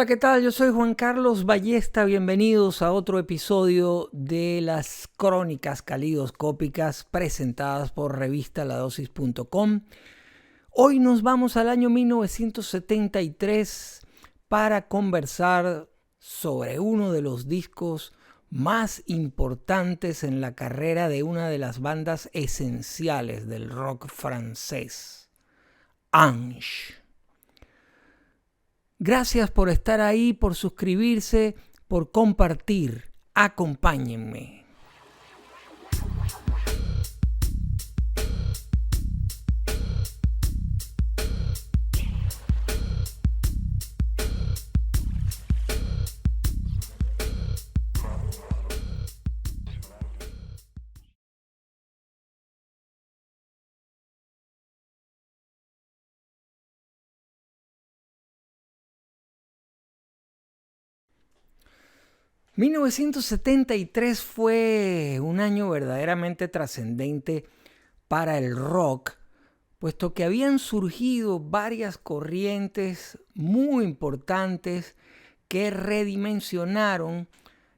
Hola, ¿qué tal? Yo soy Juan Carlos Ballesta. Bienvenidos a otro episodio de las Crónicas Calidoscópicas presentadas por revistaladosis.com. Hoy nos vamos al año 1973 para conversar sobre uno de los discos más importantes en la carrera de una de las bandas esenciales del rock francés, Ange. Gracias por estar ahí, por suscribirse, por compartir. Acompáñenme. ...1973 fue un año verdaderamente trascendente para el rock, puesto que habían surgido varias corrientes muy importantes que redimensionaron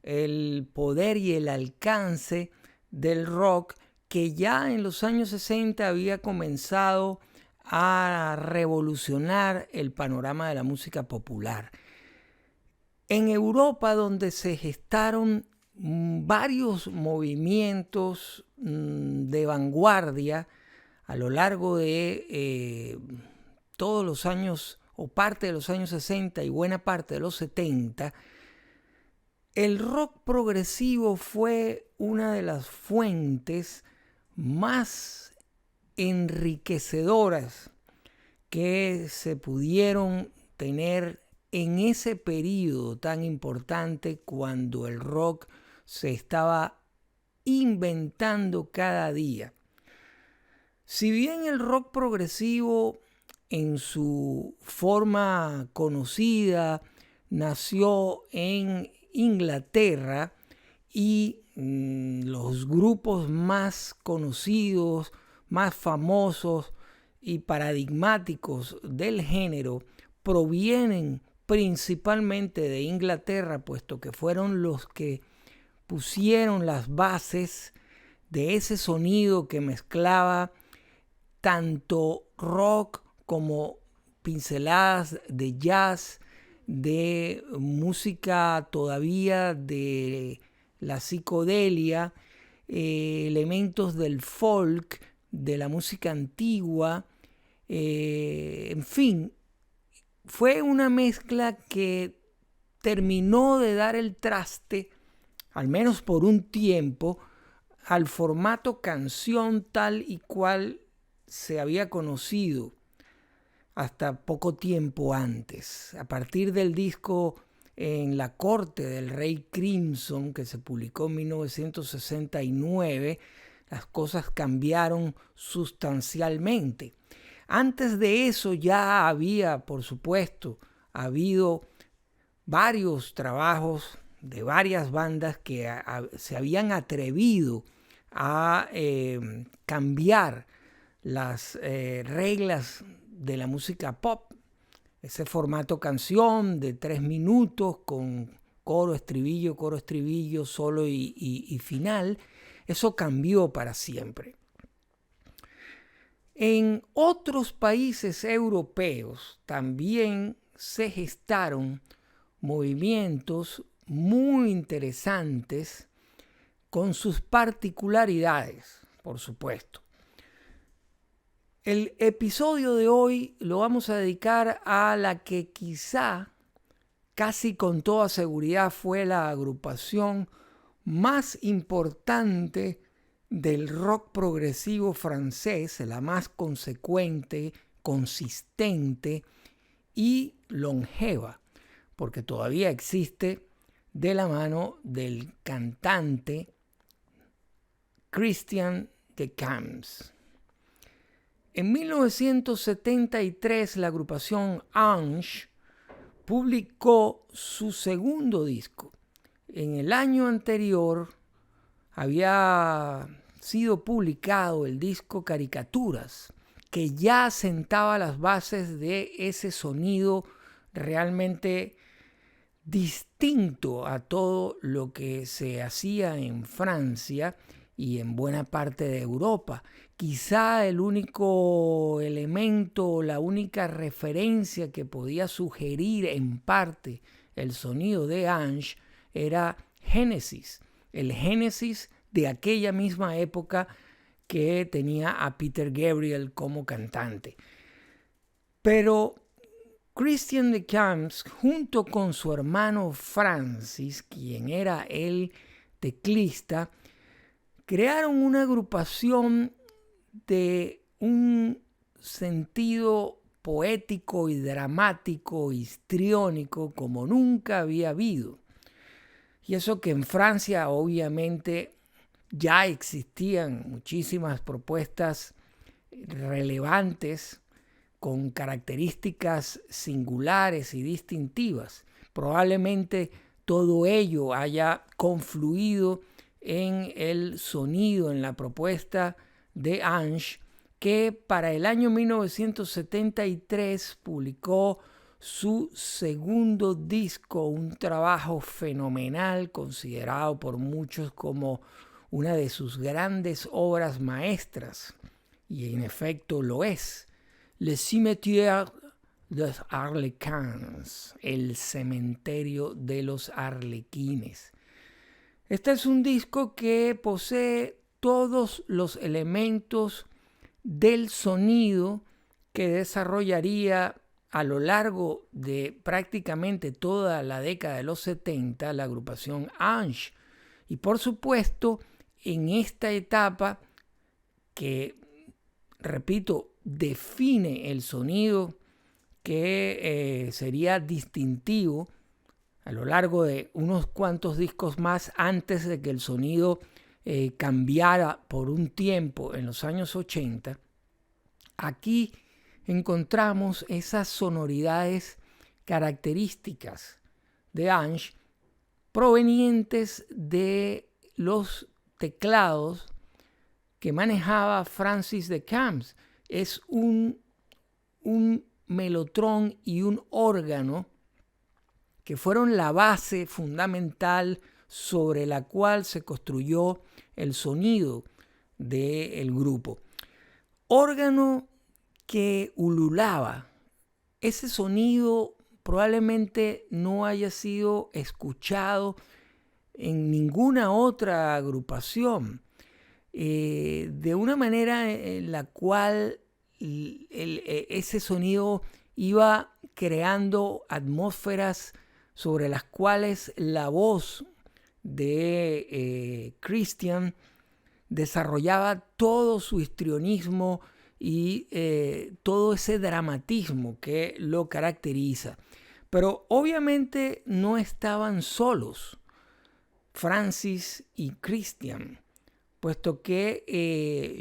el poder y el alcance del rock, que ya en los años 60 había comenzado a revolucionar el panorama de la música popular. En Europa, donde se gestaron varios movimientos de vanguardia a lo largo de todos los años, o parte de los años 60 y buena parte de los 70, el rock progresivo fue una de las fuentes más enriquecedoras que se pudieron tener en ese periodo tan importante, cuando el rock se estaba inventando cada día. Si bien el rock progresivo en su forma conocida nació en Inglaterra, y los grupos más conocidos, más famosos y paradigmáticos del género provienen principalmente de Inglaterra, puesto que fueron los que pusieron las bases de ese sonido que mezclaba tanto rock como pinceladas de jazz, de música todavía de la psicodelia, elementos del folk, de la música antigua, en fin. Fue una mezcla que terminó de dar el traste, al menos por un tiempo, al formato canción tal y cual se había conocido hasta poco tiempo antes. A partir del disco En la corte del rey Crimson, que se publicó en 1969, las cosas cambiaron sustancialmente. Antes de eso ya había, por supuesto, habido varios trabajos de varias bandas que se habían atrevido a cambiar las reglas de la música pop. Ese formato canción de 3 minutos con coro, estribillo, solo y final, eso cambió para siempre. En otros países europeos también se gestaron movimientos muy interesantes con sus particularidades, por supuesto. El episodio de hoy lo vamos a dedicar a la que quizá, casi con toda seguridad, fue la agrupación más importante del rock progresivo francés, la más consecuente, consistente y longeva, porque todavía existe, de la mano del cantante Christian Decamps. En 1973 la agrupación Ange publicó su segundo disco. En el año anterior había sido publicado el disco Caricaturas, que ya sentaba las bases de ese sonido realmente distinto a todo lo que se hacía en Francia y en buena parte de Europa. Quizá el único elemento, la única referencia que podía sugerir en parte el sonido de Ange era Genesis, el Genesis de aquella misma época que tenía a Peter Gabriel como cantante. Pero Christian de Camps, junto con su hermano Francis, quien era el teclista, crearon una agrupación de un sentido poético y dramático, histriónico, como nunca había habido. Y eso que en Francia obviamente ya existían muchísimas propuestas relevantes con características singulares y distintivas. Probablemente todo ello haya confluido en el sonido, en la propuesta de Ange, que para el año 1973 publicó su segundo disco, un trabajo fenomenal considerado por muchos como una de sus grandes obras maestras, y en efecto lo es, Le Cimetière des Arlequins, el cementerio de los arlequines. Este es un disco que posee todos los elementos del sonido que desarrollaría a lo largo de prácticamente toda la década de los 70 la agrupación Ange. Y por supuesto, en esta etapa que, repito, define el sonido que sería distintivo a lo largo de unos cuantos discos más antes de que el sonido cambiara por un tiempo en los años 80, aquí encontramos esas sonoridades características de Ange provenientes de los teclados que manejaba Francis de Camps. Es un melotrón y un órgano que fueron la base fundamental sobre la cual se construyó el sonido del grupo. Órgano que ululaba. Ese sonido probablemente no haya sido escuchado en ninguna otra agrupación, de una manera en la cual ese sonido iba creando atmósferas sobre las cuales la voz de Christian desarrollaba todo su histrionismo y todo ese dramatismo que lo caracteriza. Pero obviamente no estaban solos Francis y Christian, puesto que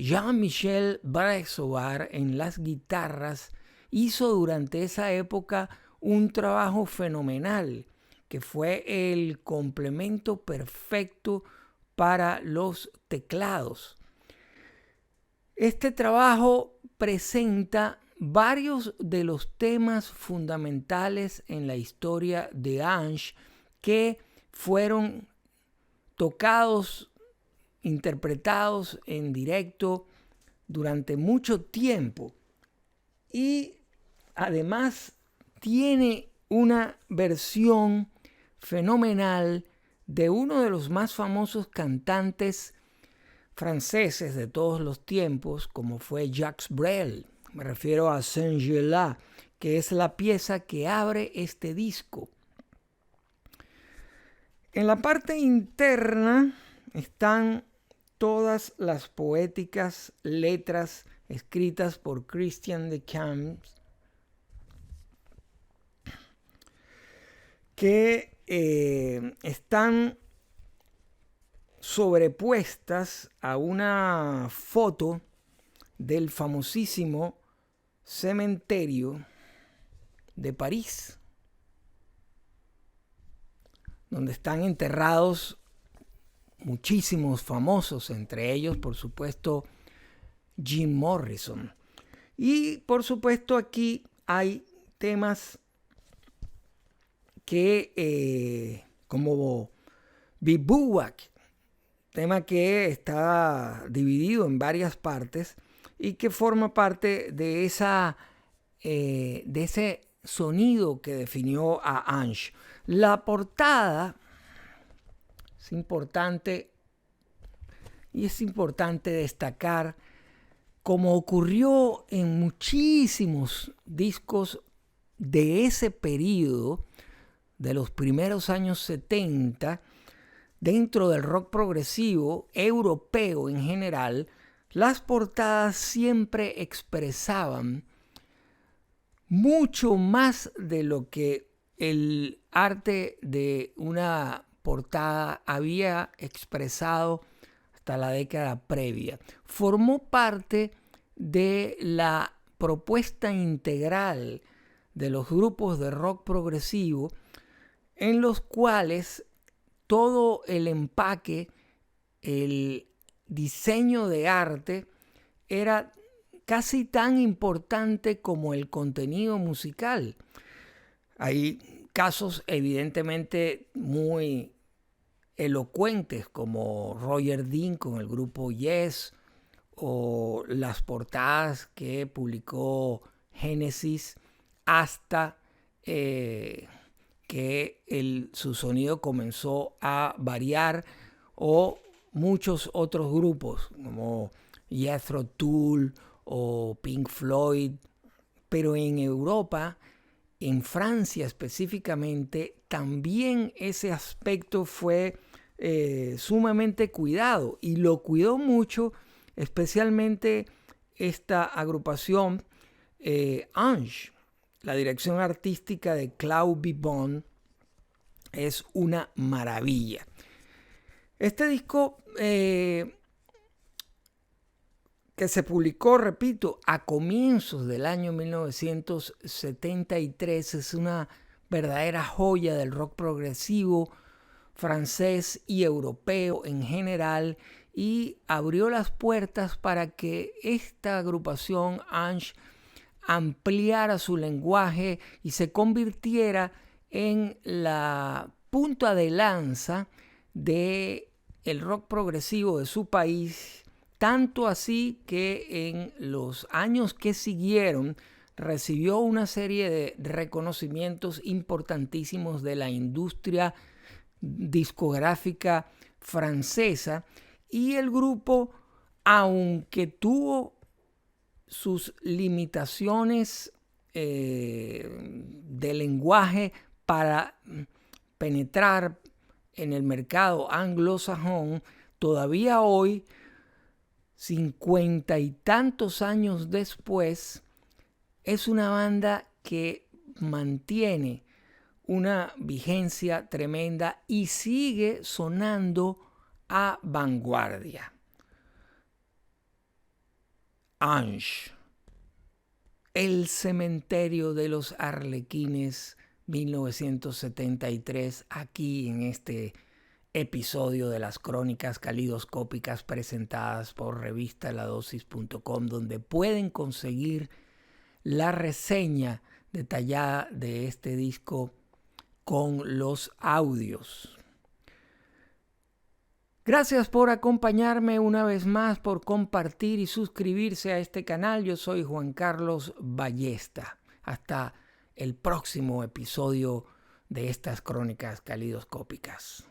Jean-Michel Brexovar en las guitarras hizo durante esa época un trabajo fenomenal, que fue el complemento perfecto para los teclados. Este trabajo presenta varios de los temas fundamentales en la historia de Ange que fueron tocados, interpretados en directo durante mucho tiempo, y además tiene una versión fenomenal de uno de los más famosos cantantes franceses de todos los tiempos, como fue Jacques Brel. Me refiero a Saint-Gelais, que es la pieza que abre este disco. En la parte interna están todas las poéticas letras escritas por Christian de Camps, que están sobrepuestas a una foto del famosísimo cementerio de París, donde están enterrados muchísimos famosos, entre ellos, por supuesto, Jim Morrison. Y, por supuesto, aquí hay temas que como Bivouac, tema que está dividido en varias partes y que forma parte de ese sonido que definió a Ange. La portada es importante destacar, como ocurrió en muchísimos discos de ese periodo, de los primeros años 70, dentro del rock progresivo europeo en general, las portadas siempre expresaban mucho más de lo que el arte de una portada había expresado hasta la década previa. Formó parte de la propuesta integral de los grupos de rock progresivo, en los cuales todo el empaque, el diseño de arte era casi tan importante como el contenido musical. Hay casos evidentemente muy elocuentes como Roger Dean con el grupo Yes, o las portadas que publicó Genesis hasta que su sonido comenzó a variar, o muchos otros grupos como Jethro Tull o Pink Floyd. Pero en Europa, en Francia específicamente, también ese aspecto fue sumamente cuidado, y lo cuidó mucho especialmente esta agrupación Ange. La dirección artística de Claude Bibon es una maravilla. Este disco que se publicó, repito, a comienzos del año 1973, es una verdadera joya del rock progresivo francés y europeo en general, y abrió las puertas para que esta agrupación Ange ampliara su lenguaje y se convirtiera en la punta de lanza del rock progresivo de su país, tanto así que en los años que siguieron recibió una serie de reconocimientos importantísimos de la industria discográfica francesa, y el grupo, aunque tuvo sus limitaciones de lenguaje para penetrar en el mercado anglosajón, todavía hoy, 50 y tantos años después, es una banda que mantiene una vigencia tremenda y sigue sonando a vanguardia. Ange, El cementerio de los Arlequines, 1973, aquí en este episodio de las crónicas calidoscópicas presentadas por revistaladosis.com, donde pueden conseguir la reseña detallada de este disco con los audios. Gracias por acompañarme una vez más, por compartir y suscribirse a este canal. Yo soy Juan Carlos Ballesta. Hasta el próximo episodio de estas crónicas calidoscópicas.